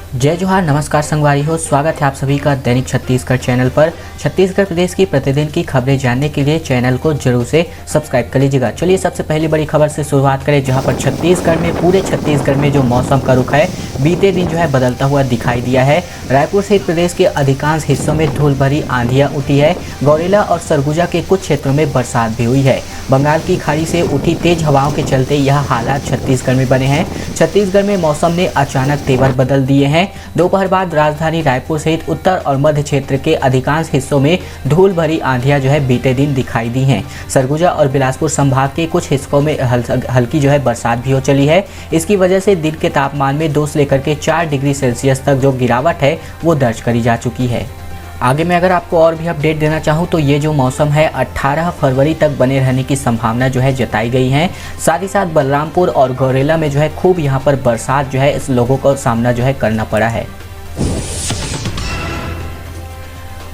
जय जोहार, नमस्कार संगवारी हो। स्वागत है आप सभी का दैनिक छत्तीसगढ़ चैनल पर। छत्तीसगढ़ प्रदेश की प्रतिदिन की खबरें जानने के लिए चैनल को जरूर से सब्सक्राइब कर लीजिएगा। चलिए सबसे पहली बड़ी खबर से शुरुआत करें, जहां पर पूरे छत्तीसगढ़ में जो मौसम का रुख है बीते दिन बदलता हुआ दिखाई दिया है। रायपुर सहित प्रदेश के अधिकांश हिस्सों में धूल भरी आंधियां उठी है। गौरेला और सरगुजा के कुछ क्षेत्रों में बरसात भी हुई है। बंगाल की खाड़ी से उठी तेज हवाओं के चलते यह हालात छत्तीसगढ़ में बने हैं। छत्तीसगढ़ में मौसम ने अचानक तेवर बदल दिए हैं। दोपहर बाद राजधानी रायपुर सहित उत्तर और मध्य क्षेत्र के अधिकांश हिस्सों में धूल भरी आंधियां बीते दिन दिखाई दी हैं। सरगुजा और बिलासपुर संभाग के कुछ हिस्सों में हल्की बरसात भी हो चली है। इसकी वजह से दिन के तापमान में 2 से लेकर के 4 डिग्री सेल्सियस तक जो गिरावट है वो दर्ज करी जा चुकी है। आगे मैं अगर आपको और भी अपडेट देना चाहूँ तो ये जो मौसम है 18 फरवरी तक बने रहने की संभावना जताई गई है। साथ ही साथ बलरामपुर और गौरेला में खूब यहाँ पर बरसात इस लोगों को सामना करना पड़ा है।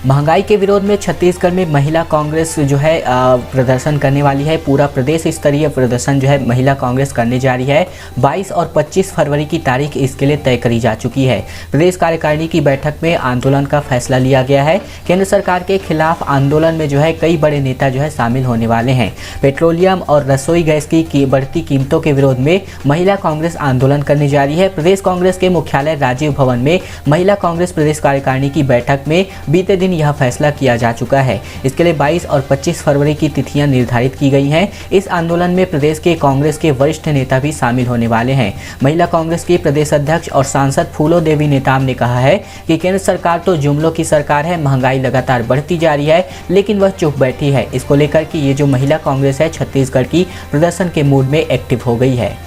महंगाई के विरोध में छत्तीसगढ़ में महिला कांग्रेस प्रदर्शन करने वाली है। पूरा प्रदेश स्तरीय प्रदर्शन महिला कांग्रेस करने जा रही है। 22 और 25 फरवरी की तारीख इसके लिए तय करी जा चुकी है। प्रदेश कार्यकारिणी की बैठक में आंदोलन का फैसला लिया गया है। केंद्र सरकार के खिलाफ आंदोलन में कई बड़े नेता शामिल होने वाले हैं। पेट्रोलियम और रसोई गैस की बढ़ती कीमतों के विरोध में महिला कांग्रेस आंदोलन करने जा रही है। प्रदेश कांग्रेस के मुख्यालय राजीव भवन में महिला कांग्रेस प्रदेश कार्यकारिणी की बैठक में बीते दिन यह फैसला किया जा चुका है। इसके लिए 22 और 25 फरवरी की तिथियां निर्धारित की गई हैं। इस आंदोलन में प्रदेश के कांग्रेस के वरिष्ठ नेता भी शामिल होने वाले हैं। महिला कांग्रेस की प्रदेश अध्यक्ष और सांसद फूलो देवी नेताम ने कहा है कि केंद्र सरकार तो जुमलों की सरकार है, महंगाई लगातार बढ़ती जा रही है, लेकिन वह चुप बैठी है। इसको लेकर कि ये जो महिला कांग्रेस है छत्तीसगढ़ की प्रदर्शन के मूड में एक्टिव हो गई है।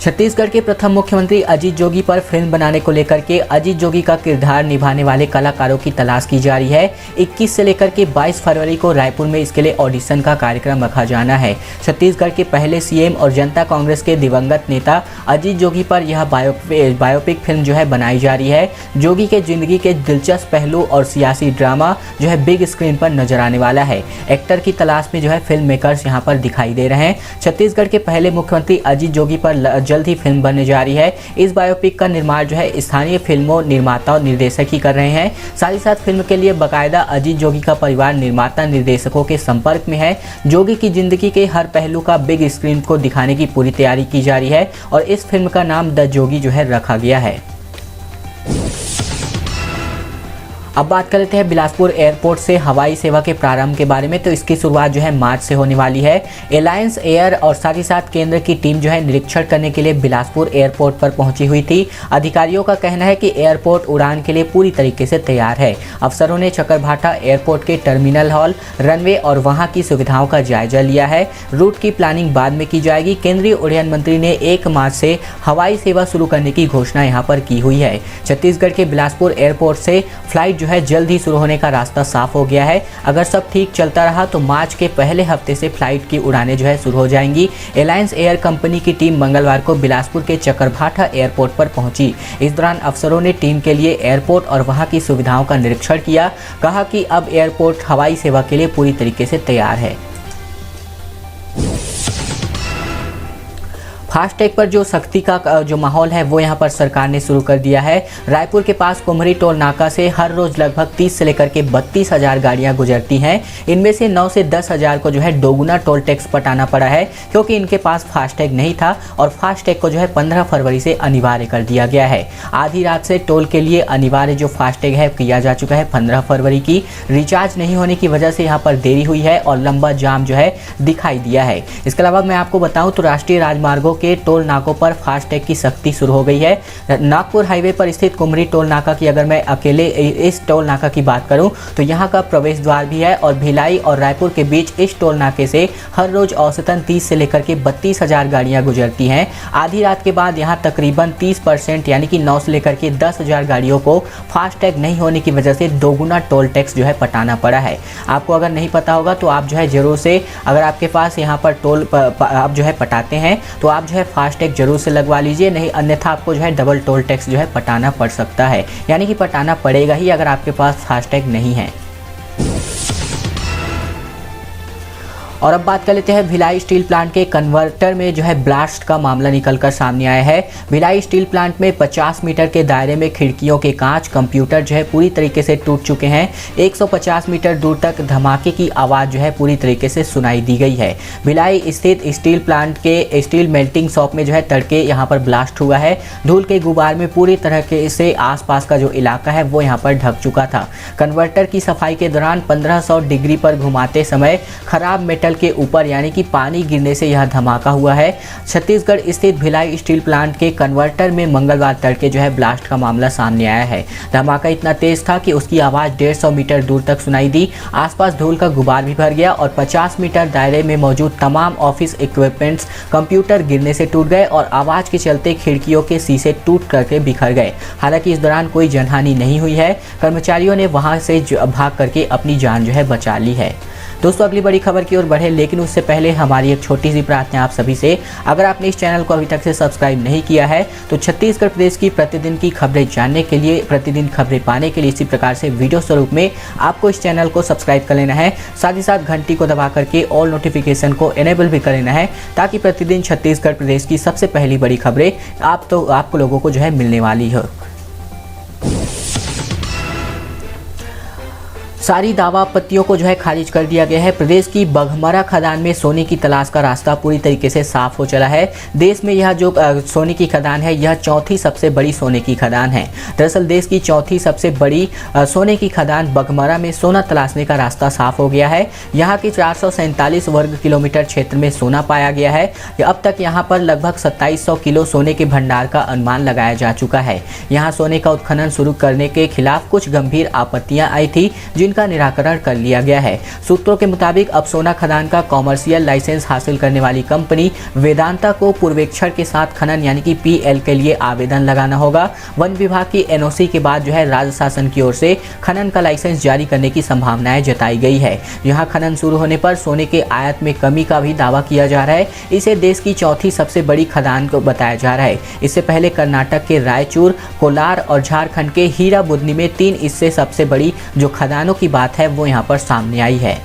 छत्तीसगढ़ के प्रथम मुख्यमंत्री अजीत जोगी पर फिल्म बनाने को लेकर के अजीत जोगी का किरदार निभाने वाले कलाकारों की तलाश की जा रही है। 21 से लेकर के 22 फरवरी को रायपुर में इसके लिए ऑडिशन का कार्यक्रम रखा जाना है। छत्तीसगढ़ के पहले सीएम और जनता कांग्रेस के दिवंगत नेता अजीत जोगी पर यह बायोपिक फिल्म बनाई जा रही है। जोगी के जिंदगी के दिलचस्प पहलू और सियासी ड्रामा बिग स्क्रीन पर नजर आने वाला है। एक्टर की तलाश में फिल्म मेकर्स यहाँ पर दिखाई दे रहे हैं। छत्तीसगढ़ के पहले मुख्यमंत्री अजीत जोगी पर जल्द ही फिल्म बनने जा रही है। इस बायोपिक का निर्माण स्थानीय फिल्मों निर्माता और निर्देशक ही कर रहे हैं। साथ ही साथ फिल्म के लिए बाकायदा अजीत जोगी का परिवार निर्माता निर्देशकों के संपर्क में है। जोगी की जिंदगी के हर पहलू का बिग स्क्रीन को दिखाने की पूरी तैयारी की जा रही है और इस फिल्म का नाम द जोगी रखा गया है। अब बात कर लेते हैं बिलासपुर एयरपोर्ट से हवाई सेवा के प्रारंभ के बारे में। तो इसकी शुरुआत मार्च से होने वाली है। एलायंस एयर और साथ ही साथ केंद्र की टीम निरीक्षण करने के लिए बिलासपुर एयरपोर्ट पर पहुंची हुई थी। अधिकारियों का कहना है कि एयरपोर्ट उड़ान के लिए पूरी तरीके से तैयार है। अफसरों ने चकरभाटा एयरपोर्ट के टर्मिनल हॉल, रनवे और वहां की सुविधाओं का जायजा लिया है। रूट की प्लानिंग बाद में की जाएगी। केंद्रीय उड्डयन मंत्री ने 1 मार्च से हवाई सेवा शुरू करने की घोषणा यहां पर की हुई है। छत्तीसगढ़ के बिलासपुर एयरपोर्ट से फ्लाइट जल्द ही शुरू होने का रास्ता साफ हो गया है। अगर सब ठीक चलता रहा तो मार्च के पहले हफ्ते से फ्लाइट की उड़ानें शुरू हो जाएंगी। एलायंस एयर कंपनी की टीम मंगलवार को बिलासपुर के चकरभाटा एयरपोर्ट पर पहुंची। इस दौरान अफसरों ने टीम के लिए एयरपोर्ट और वहां की सुविधाओं का निरीक्षण किया। कहा कि अब एयरपोर्ट हवाई सेवा के लिए पूरी तरीके से तैयार है। फास्टैग पर जो सख्ती का जो माहौल है वो यहाँ पर सरकार ने शुरू कर दिया है। रायपुर के पास कुमरी टोल नाका से हर रोज लगभग 30 से लेकर के 32,000 गाड़ियाँ गुजरती हैं। इनमें से 9 से 10,000 को दोगुना टोल टैक्स पटाना पड़ा है, क्योंकि इनके पास फास्टैग नहीं था और फास्टैग को 15 फरवरी से अनिवार्य कर दिया गया है। आधी रात से टोल के लिए अनिवार्य जो फास्टैग है किया जा चुका है 15 फरवरी की। रिचार्ज नहीं होने की वजह से यहाँ पर देरी हुई है और लंबा जाम दिखाई दिया है। इसके अलावा मैं आपको बताऊँ तो राष्ट्रीय राजमार्गों के टोल नाकों पर फास्टैग की सख्ती शुरू हो गई है। नागपुर हाईवे पर स्थित कुमरी टोल नाका की अगर मैं अकेले इस टोल नाका की बात करूं तो यहां का प्रवेश द्वार भी है और भिलाई और रायपुर के बीच इस टोल नाके से हर रोज औसतन 30 से लेकर के 32,000 गाड़ियां गुजरती हैं। आधी रात के बाद यहां तकरीबन 30% यानी कि 9 से लेकर के 10,000 गाड़ियों को फास्टैग नहीं होने की वजह से दोगुना टोल टैक्स पटाना पड़ा है। आपको अगर नहीं पता होगा तो आप जरूर से, अगर आपके पास यहाँ पर टोल आप पटाते हैं तो आप फास्टैग जरूर से लगवा लीजिए, नहीं अन्यथा आपको डबल टोल टैक्स पटाना पड़ सकता है, यानी कि पटाना पड़ेगा ही अगर आपके पास फास्टैग नहीं है। और अब बात कर लेते हैं भिलाई स्टील प्लांट के कन्वर्टर में जो है ब्लास्ट का मामला निकलकर सामने आया है। भिलाई स्टील प्लांट में 50 मीटर के दायरे में खिड़कियों के कांच, कंप्यूटर जो है पूरी तरीके से टूट चुके हैं। 150 मीटर दूर तक धमाके की आवाज़ जो है पूरी तरीके से सुनाई दी गई है। भिलाई स्थित स्टील प्लांट के स्टील मेल्टिंग शॉप में जो है तड़के यहाँ पर ब्लास्ट हुआ है। धूल के गुबार में पूरी तरह से आसपास का जो इलाका है वो यहाँ पर ढक चुका था। कन्वर्टर की सफाई के दौरान 1500 डिग्री पर घुमाते समय खराब मेटल के ऊपर यानी कि पानी गिरने से यह धमाका हुआ है। छत्तीसगढ़ स्थित भिलाई स्टील प्लांट के कन्वर्टर में मंगलवार तड़के जो है ब्लास्ट का मामला सामने आया है। धमाका इतना तेज था कि उसकी आवाज़ 150 मीटर दूर तक सुनाई दी। आसपास धूल का गुबार भी भर गया और 50 मीटर दायरे में मौजूद तमाम ऑफिस इक्विपमेंट्स, कंप्यूटर गिरने से टूट गए और आवाज़ के चलते खिड़कियों के शीशे टूट करके बिखर गए। हालांकि इस दौरान कोई जनहानि नहीं हुई है। कर्मचारियों ने वहां से भाग करके अपनी जान जो है बचा ली है। दोस्तों, अगली बड़ी खबर की ओर बढ़े, लेकिन उससे पहले हमारी एक छोटी सी प्रार्थना आप सभी से। अगर आपने इस चैनल को अभी तक से सब्सक्राइब नहीं किया है तो छत्तीसगढ़ प्रदेश की प्रतिदिन की खबरें जानने के लिए, प्रतिदिन खबरें पाने के लिए इसी प्रकार से वीडियो स्वरूप में आपको इस चैनल को सब्सक्राइब कर लेना है। साथ ही साथ घंटी को दबा करके ऑल नोटिफिकेशन को इनेबल भी कर लेना है, ताकि प्रतिदिन छत्तीसगढ़ प्रदेश की सबसे पहली बड़ी खबरें आपको लोगों को जो है मिलने वाली हो। सारी दावा आपत्तियों को जो है खारिज कर दिया गया है। प्रदेश की बघमरा खदान में सोने की तलाश का रास्ता पूरी तरीके से साफ हो चला है। देश में यह जो सोने की खदान है यह चौथी सबसे बड़ी सोने की खदान है। दरअसल देश की चौथी सबसे बड़ी सोने की खदान बघमरा में सोना तलाशने का रास्ता साफ हो गया है। यहाँ की 447 वर्ग किलोमीटर क्षेत्र में सोना पाया गया है। अब तक यहाँ पर लगभग 2700 किलो सोने के भंडार का अनुमान लगाया जा चुका है। यहाँ सोने का उत्खनन शुरू करने के खिलाफ कुछ गंभीर आपत्तियां आई थी, जिनका निराकरण कर लिया गया है। सूत्रों के मुताबिक अब सोना खदान का कॉमर्शियल लाइसेंस हासिल करने वाली कंपनी वेदांता को पूर्वेक्षण के साथ खनन यानी कि PL के लिए आवेदन लगाना होगा। वन विभाग की NOC के बाद जो है राज्य शासन की ओर से खनन का लाइसेंस जारी करने की संभावनाएं जताई गई है। यहाँ खनन शुरू होने पर सोने के आयात में कमी का भी दावा किया जा रहा है। इसे देश की चौथी सबसे बड़ी खदान को बताया जा रहा है। इससे पहले कर्नाटक के रायचूर, कोलार और झारखंड के हीरा बुदनी में 3 इससे सबसे बड़ी जो खदानों की बात है वो यहाँ पर सामने आई है।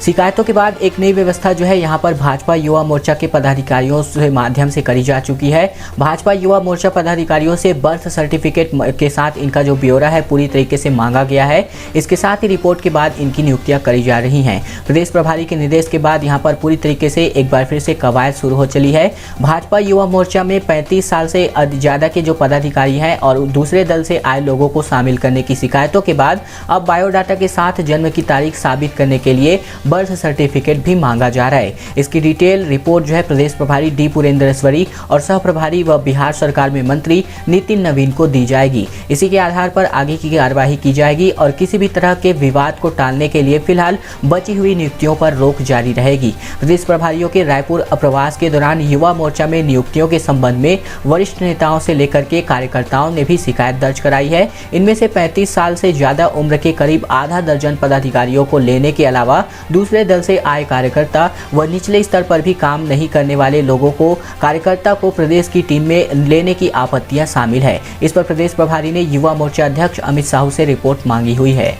शिकायतों के बाद एक नई व्यवस्था जो है यहाँ पर भाजपा युवा मोर्चा के पदाधिकारियों के माध्यम से करी जा चुकी है। भाजपा युवा मोर्चा पदाधिकारियों से बर्थ सर्टिफिकेट के साथ इनका जो ब्यौरा है पूरी तरीके से मांगा गया है। इसके साथ ही रिपोर्ट के बाद इनकी नियुक्तियां करी जा रही हैं। प्रदेश प्रभारी के निर्देश के बाद यहाँ पर पूरी तरीके से एक बार फिर से कवायद शुरू हो चली है। भाजपा युवा मोर्चा में 35 साल से ज़्यादा के जो पदाधिकारी हैं और दूसरे दल से आए लोगों को शामिल करने की शिकायतों के बाद अब बायोडाटा के साथ जन्म की तारीख साबित करने के लिए बर्थ सर्टिफिकेट भी मांगा जा रहा है। इसकी डिटेल रिपोर्ट जो है प्रदेश प्रभारी डी पुरेंद्रेश्वरी और सह प्रभारी व बिहार सरकार में मंत्री नितिन नवीन को दी जाएगी। इसी के आधार पर आगे की कार्यवाही की जाएगी और किसी भी तरह के विवाद को टालने के लिए फिलहाल बची हुई नियुक्तियों पर रोक जारी रहेगी। प्रदेश प्रभारियों के रायपुर प्रवास के दौरान युवा मोर्चा में नियुक्तियों के संबंध में वरिष्ठ नेताओं से लेकर के कार्यकर्ताओं ने भी शिकायत दर्ज कराई है। इनमें से 35 साल से ज्यादा उम्र के करीब आधा दर्जन पदाधिकारियों को लेने के अलावा दूसरे दल से आए कार्यकर्ता व निचले स्तर पर भी काम नहीं करने वाले लोगों को कार्यकर्ता को प्रदेश की टीम में लेने की आपत्तियां शामिल है। इस पर प्रदेश प्रभारी ने युवा मोर्चा अध्यक्ष अमित साहू से रिपोर्ट मांगी हुई है।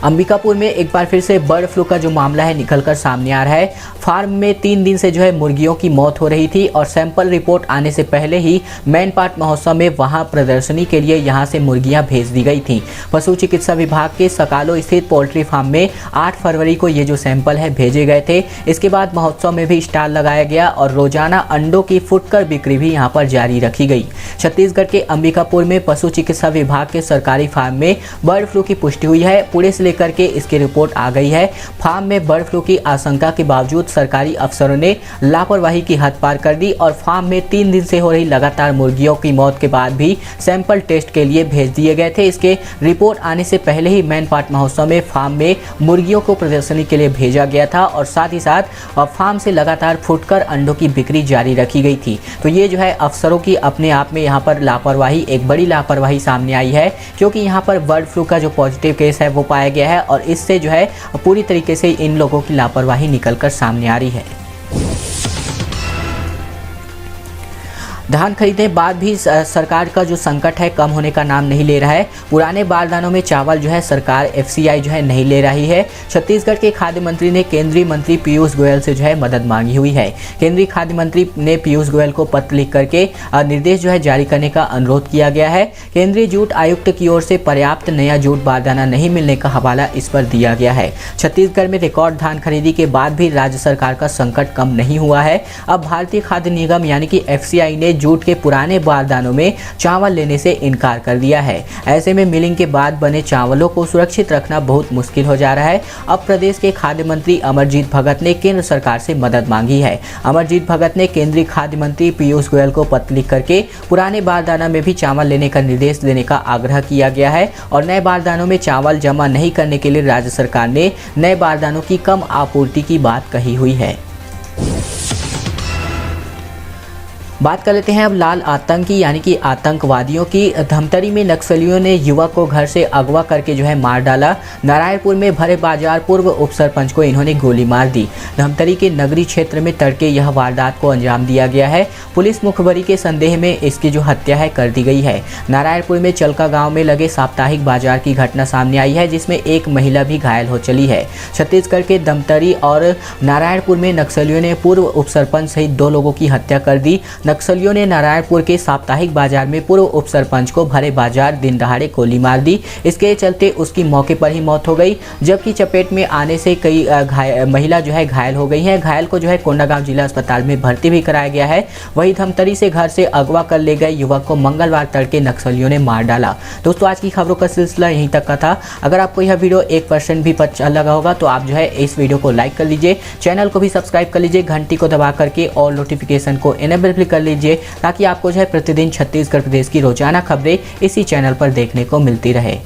अंबिकापुर में एक बार फिर से बर्ड फ्लू का जो मामला है निकलकर सामने आ रहा है। फार्म में 3 दिन से जो है मुर्गियों की मौत हो रही थी और सैंपल रिपोर्ट आने से पहले ही मैन पाट महोत्सव में वहां प्रदर्शनी के लिए यहां से मुर्गियां भेज दी गई थी। पशु चिकित्सा विभाग के सकालो स्थित पोल्ट्री फार्म में 8 फरवरी को ये जो सैंपल है भेजे गए थे। इसके बाद महोत्सव में भी स्टॉल लगाया गया और रोजाना अंडों की फुटकर बिक्री भी यहाँ पर जारी रखी गई। छत्तीसगढ़ के अंबिकापुर में पशु चिकित्सा विभाग के सरकारी फार्म में बर्ड फ्लू की पुष्टि हुई है। पुणे से करके इसकी रिपोर्ट आ गई है। फार्म में बर्ड फ्लू की आशंका के बावजूद सरकारी अफसरों ने लापरवाही की हद पार कर दी और फार्म में 3 दिन से हो रही लगातार मुर्गियों की मौत के बाद भी सैंपल टेस्ट के लिए भेज दिए गए थे। इसके रिपोर्ट आने से पहले ही मैन पाट महोत्सव में फार्म में मुर्गियों को प्रदर्शनी के लिए भेजा गया था और साथ ही साथ फार्म से लगातार फुटकर अंडों की बिक्री जारी रखी गई थी। तो ये जो है अफसरों की अपने आप में यहाँ पर लापरवाही, एक बड़ी लापरवाही सामने आई है, क्योंकि यहाँ पर बर्ड फ्लू का जो पॉजिटिव केस है वो पाया गया है और इससे जो है पूरी तरीके से इन लोगों की लापरवाही निकलकर सामने आ रही है। धान खरीदने बाद भी सरकार का जो संकट है कम होने का नाम नहीं ले रहा है। पुराने बारदानों में चावल जो है सरकार FCI जो है नहीं ले रही है। छत्तीसगढ़ के खाद्य मंत्री ने केंद्रीय मंत्री पीयूष गोयल से जो है मदद मांगी हुई है। केंद्रीय खाद्य मंत्री ने पीयूष गोयल को पत्र लिख करके निर्देश जो है जारी करने का अनुरोध किया गया है। केंद्रीय जूट आयुक्त की ओर से पर्याप्त नया जूट बारदाना नहीं मिलने का हवाला इस पर दिया गया है। छत्तीसगढ़ में रिकॉर्ड धान खरीदी के बाद भी राज्य सरकार का संकट कम नहीं हुआ है। अब भारतीय खाद्य निगम यानी कि FCI ने जूट के पुराने बारदानों में चावल लेने से इनकार कर दिया है। ऐसे में मिलिंग के बाद बने चावलों को सुरक्षित रखना बहुत मुश्किल हो जा रहा है। अब प्रदेश के खाद्य मंत्री अमरजीत भगत ने केंद्र सरकार से मदद मांगी है। अमरजीत भगत ने केंद्रीय खाद्य मंत्री पीयूष गोयल को पत्र लिख करके पुराने बारदाना में भी चावल लेने का निर्देश देने का आग्रह किया गया है और नए बारदानों में चावल जमा नहीं करने के लिए राज्य सरकार ने नए बारदानों की कम आपूर्ति की बात कही हुई है। बात कर लेते हैं अब लाल आतंकी यानी कि आतंकवादियों की। धमतरी में नक्सलियों ने युवक को घर से अगवा करके जो है मार डाला। नारायणपुर में भरे बाजार पूर्व उप सरपंच को इन्होंने गोली मार दी। धमतरी के नगरी क्षेत्र में तड़के यह वारदात को अंजाम दिया गया है। पुलिस मुखबरी के संदेह में इसकी जो हत्या है कर दी गई है। नारायणपुर में चलका गाँव में लगे साप्ताहिक बाजार की घटना सामने आई है, जिसमें एक महिला भी घायल हो चली है। छत्तीसगढ़ के धमतरी और नारायणपुर में नक्सलियों ने पूर्व उप सरपंच सहित 2 लोगों की हत्या कर दी। नक्सलियों ने नारायणपुर के साप्ताहिक बाजार में पूर्व उप सरपंच को भरे बाजार दिन दहाड़े गोली मार दी। इसके चलते उसकी मौके पर ही मौत हो गई, जबकि चपेट में आने से कई महिला जो है घायल हो गई हैं। घायल को जो है कोंडागांव जिला अस्पताल में भर्ती भी कराया गया है। वहीं धमतरी से घर से अगवा कर ले गए युवक को मंगलवार तड़के नक्सलियों ने मार डाला। दोस्तों, आज की खबरों का सिलसिला यहीं तक का था। अगर आपको यह वीडियो 1% भी अच्छा लगा होगा तो आप जो है इस वीडियो को लाइक कर लीजिए, चैनल को भी सब्सक्राइब कर लीजिए, घंटी को दबा करके और नोटिफिकेशन को इनेबल भी कर लीजिए, ताकि आपको जो है प्रतिदिन छत्तीसगढ़ प्रदेश की रोजाना खबरें इसी चैनल पर देखने को मिलती रहे।